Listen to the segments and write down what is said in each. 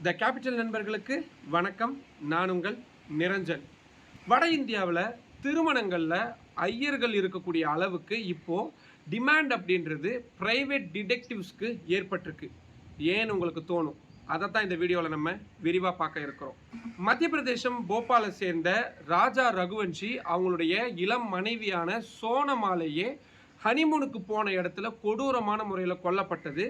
The capital நண்பர்களுக்கு வணக்கம். நான் உங்கள் நிரஞ்சன். வட இந்தியாவில் திருமணங்களில் ஐயர்கள் இருக்கக்கூடிய அளவுக்கு இப்போது டிமாண்ட் அப்படின்றது ப்ரைவேட் டிடெக்டிவ்ஸ்க்கு ஏற்பட்டிருக்கு. ஏன்னு உங்களுக்கு தோணும். அதைத்தான் இந்த வீடியோவில் நம்ம விரிவாக பார்க்க இருக்கிறோம். மத்திய பிரதேசம் போபாலை சேர்ந்த ராஜா ரகுவன்ஷி அவங்களுடைய இளம் மனைவியான சோனமாலேயே ஹனிமூனுக்கு போன இடத்துல கொடூரமான முறையில் கொல்லப்பட்டது.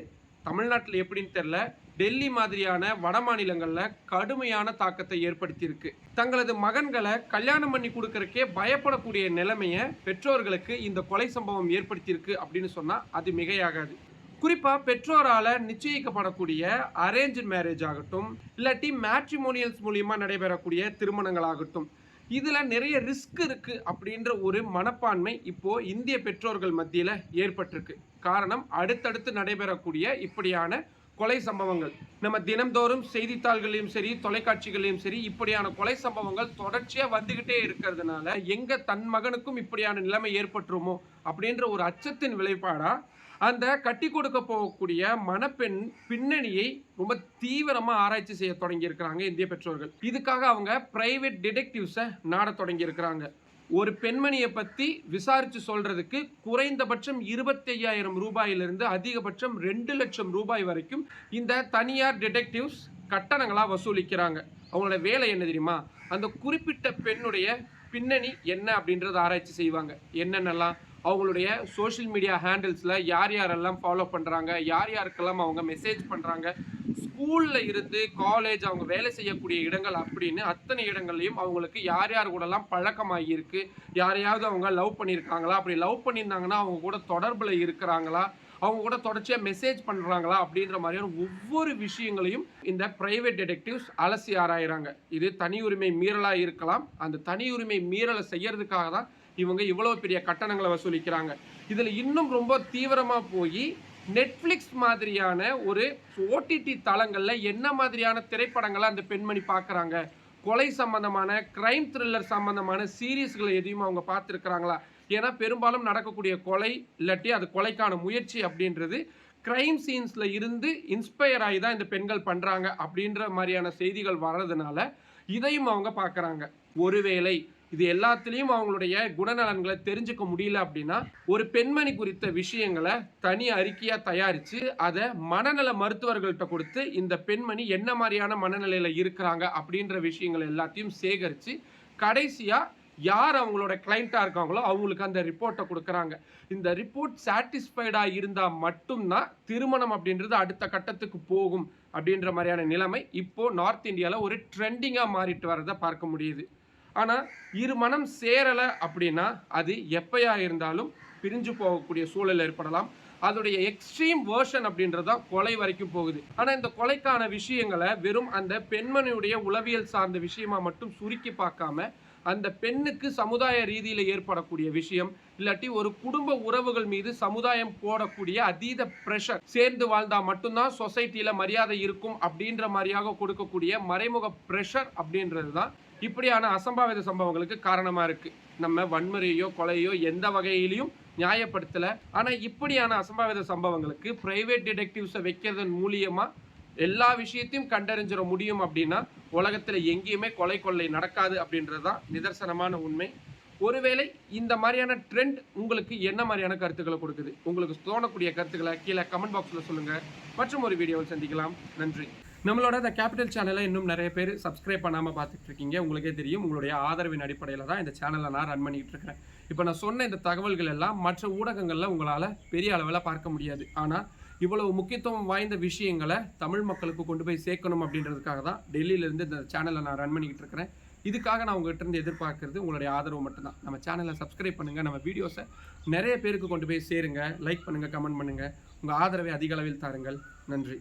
தமிழ்நாட்டில் எப்படின்னு தெரியல, டெல்லி மாதிரியான வட மாநிலங்களில் கடுமையான தாக்கத்தை ஏற்படுத்தியிருக்கு. தங்களது மகன்களை கல்யாணம் பண்ணி கொடுக்கறக்கே பயப்படக்கூடிய நிலைமையை பெற்றோர்களுக்கு இந்த கொலை சம்பவம் ஏற்படுத்தியிருக்கு அப்படின்னு சொன்னால் அது மிகையாகாது. குறிப்பாக பெற்றோரால் நிச்சயிக்கப்படக்கூடிய அரேஞ்ச் மேரேஜ் ஆகட்டும், இல்லாட்டி மேட்ரிமோனியல்ஸ் மூலியமாக நடைபெறக்கூடிய திருமணங்களாகட்டும், இதில் நிறைய ரிஸ்க் இருக்குது அப்படின்ற ஒரு மனப்பான்மை இப்போது இந்திய பெற்றோர்கள் மத்தியில் ஏற்பட்டிருக்கு. காரணம், அடுத்தடுத்து நடைபெறக்கூடிய இப்படியான கொலை சம்பவங்கள். நம்ம தினம்தோறும் செய்தித்தாள்களையும் சரி, தொலைக்காட்சிகளையும் சரி, இப்படியான கொலை சம்பவங்கள் தொடர்ச்சியாக வந்துக்கிட்டே இருக்கிறதுனால எங்கே தன் மகனுக்கும் இப்படியான நிலைமை ஏற்பட்டுருமோ அப்படின்ற ஒரு அச்சத்தின் விளைபாடாக அந்த கட்டி கொடுக்க போகக்கூடிய மணப்பெண் பின்னணியை ரொம்ப தீவிரமாக ஆராய்ச்சி செய்ய தொடங்கியிருக்கிறாங்க இந்திய பெற்றோர்கள். இதுக்காக அவங்க பிரைவேட் டிடெக்டிவ்ஸை நாட தொடங்கியிருக்கிறாங்க. ஒரு பெண்மணியை பற்றி விசாரித்து சொல்கிறதுக்கு குறைந்தபட்சம் 25,000 ரூபாயிலிருந்து அதிகபட்சம் 2 லட்சம் ரூபாய் வரைக்கும் இந்த தனியார் டிடெக்டிவ்ஸ் கட்டணங்களாக வசூலிக்கிறாங்க. அவங்களோட வேலை என்ன தெரியுமா? அந்த குறிப்பிட்ட பெண்ணுடைய பின்னணி என்ன அப்படின்றத ஆராய்ச்சி செய்வாங்க. என்னென்னலாம் அவங்களுடைய சோஷியல் மீடியா ஹேண்டில்ஸில் யார் யாரெல்லாம் ஃபாலோ பண்ணுறாங்க, யார் யாருக்கெல்லாம் அவங்க மெசேஜ் பண்ணுறாங்க, ஸ்கூலில் இருந்து காலேஜ், அவங்க வேலை செய்யக்கூடிய இடங்கள் அப்படின்னு அத்தனை இடங்கள்லையும் அவங்களுக்கு யார் யார் கூடலாம் பழக்கமாகியிருக்கு, யாரையாவது அவங்க லவ் பண்ணியிருக்காங்களா, அப்படி லவ் பண்ணியிருந்தாங்கன்னா அவங்க கூட தொடர்பில் இருக்கிறாங்களா, அவங்க கூட தொடர்ச்சியாக மெசேஜ் பண்ணுறாங்களா அப்படின்ற மாதிரியான ஒவ்வொரு விஷயங்களையும் இந்த பிரைவேட் டிடெக்டிவ்ஸ் அலசி ஆராயிறாங்க. இது தனி உரிமை மீறலாக இருக்கலாம். அந்த தனி உரிமை மீறலை செய்யறதுக்காக தான் இவங்க இவ்வளோ பெரிய கட்டணங்களை வசூலிக்கிறாங்க. இதில் இன்னும் ரொம்ப தீவிரமாக போய் நெட்ஃப்ளிக்ஸ் மாதிரியான ஒரு ஓடிடி தளங்களில் என்ன மாதிரியான திரைப்படங்களை அந்த பெண்மணி பார்க்குறாங்க, கொலை சம்பந்தமான கிரைம் த்ரில்லர் சம்பந்தமான சீரீஸ்களை எதையும் அவங்க பார்த்துருக்குறாங்களா? ஏன்னா பெரும்பாலும் நடக்கக்கூடிய கொலை இல்லாட்டி அது கொலைக்கான முயற்சி அப்படின்றது கிரைம் சீன்ஸில் இருந்து இன்ஸ்பயர் ஆகி தான் இந்த பெண்கள் பண்ணுறாங்க அப்படின்ற மாதிரியான செய்திகள் வர்றதுனால இதையும் அவங்க பார்க்குறாங்க. ஒருவேளை இது எல்லாத்துலேயும் அவங்களுடைய குணநலன்களை தெரிஞ்சுக்க முடியல அப்படின்னா ஒரு பெண்மணி குறித்த விஷயங்களை தனி அறிக்கையாக தயாரித்து அதை மனநல மருத்துவர்கள்ட்ட கொடுத்து இந்த பெண்மணி என்ன மாதிரியான மனநிலையில் இருக்கிறாங்க அப்படின்ற விஷயங்கள் எல்லாத்தையும் சேகரித்து கடைசியாக யார் அவங்களோட கிளைண்ட்டாக இருக்காங்களோ அவங்களுக்கு அந்த ரிப்போர்ட்டை கொடுக்குறாங்க. இந்த ரிப்போர்ட் சாட்டிஸ்ஃபைடாக இருந்தால் மட்டும்தான் திருமணம் அப்படின்றது அடுத்த கட்டத்துக்கு போகும் அப்படின்ற மாதிரியான நிலைமை இப்போது நார்த் இந்தியாவில் ஒரு ட்ரெண்டிங்காக மாறிட்டு வரதை பார்க்க முடியுது. ஆனால் இரு மனம் சேரலை அப்படின்னா அது எப்பயா இருந்தாலும் பிரிஞ்சு போகக்கூடிய சூழல் ஏற்படலாம். அதோடைய எக்ஸ்ட்ரீம் வேர்ஷன் அப்படின்றதான் கொலை வரைக்கும் போகுது. ஆனால் இந்த கொலைக்கான விஷயங்களை வெறும் அந்த பெண்மணியுடைய உளவியல் சார்ந்த விஷயமா மட்டும் சுருக்கி பார்க்காம அந்த பெண்ணுக்கு சமுதாய ரீதியில் ஏற்படக்கூடிய விஷயம், இல்லாட்டி ஒரு குடும்ப உறவுகள் மீது சமுதாயம் போடக்கூடிய அதீத ப்ரெஷர், சேர்ந்து வாழ்ந்தால் மட்டும்தான் சொசைட்டியில் மரியாதை இருக்கும் அப்படின்ற மாதிரியாக கொடுக்கக்கூடிய மறைமுக ப்ரெஷர் அப்படின்றது தான் இப்படியான அசம்பாவித சம்பவங்களுக்கு காரணமாக இருக்குது. நம்ம வன்முறையோ கொலையோ எந்த வகையிலையும் நியாயப்படுத்தலை. ஆனால் இப்படியான அசம்பாவித சம்பவங்களுக்கு பிரைவேட் டிடெக்டிவ்ஸை வைக்கிறதன் மூலியமாக எல்லா விஷயத்தையும் கண்டறிஞ்சிட முடியும் அப்படின்னா உலகத்தில் எங்கேயுமே கொலை கொள்ளை நடக்காது அப்படின்றது தான் நிதர்சனமான உண்மை. ஒருவேளை இந்த மாதிரியான ட்ரெண்ட் உங்களுக்கு என்ன மாதிரியான கருத்துக்களை கொடுக்குது? உங்களுக்கு தோணக்கூடிய கருத்துக்களை கீழே கமெண்ட் பாக்ஸில் சொல்லுங்கள். மற்றும் ஒரு வீடியோவில் சந்திக்கலாம். நன்றி. நம்மளோட த கேபிட்டல் சேனலை இன்னும் நிறைய பேர் சப்ஸ்கிரைப் பண்ணாமல் பார்த்துட்டு இருக்கீங்க. உங்களுக்கே தெரியும், உங்களுடைய ஆதரவின் அடிப்படையில் தான் இந்த சேனலை நான் ரன் பண்ணிகிட்டு இருக்கிறேன். இப்போ நான் சொன்ன இந்த தகவல்கள் எல்லாம் மற்ற ஊடகங்களில் உங்களால் பெரிய அளவில் பார்க்க முடியாது. ஆனால் இவ்வளவு முக்கியத்துவம் வாய்ந்த விஷயங்களை தமிழ் மக்களுக்கு கொண்டு போய் சேர்க்கணும் அப்படின்றதுக்காக தான் டெல்லியிலேருந்து இந்த சேனலை நான் ரன் பண்ணிக்கிட்டு இருக்கிறேன். இதுக்காக நான் உங்கள்கிட்ட இருந்து எதிர்பார்க்கறது உங்களுடைய ஆதரவு மட்டும்தான். நம்ம சேனலை சப்ஸ்கிரைப் பண்ணுங்கள், நம்ம வீடியோஸை நிறைய பேருக்கு கொண்டு போய் சேருங்க, லைக் பண்ணுங்கள், கமெண்ட் பண்ணுங்கள், உங்கள் ஆதரவை அதிக அளவில் தாருங்கள். நன்றி.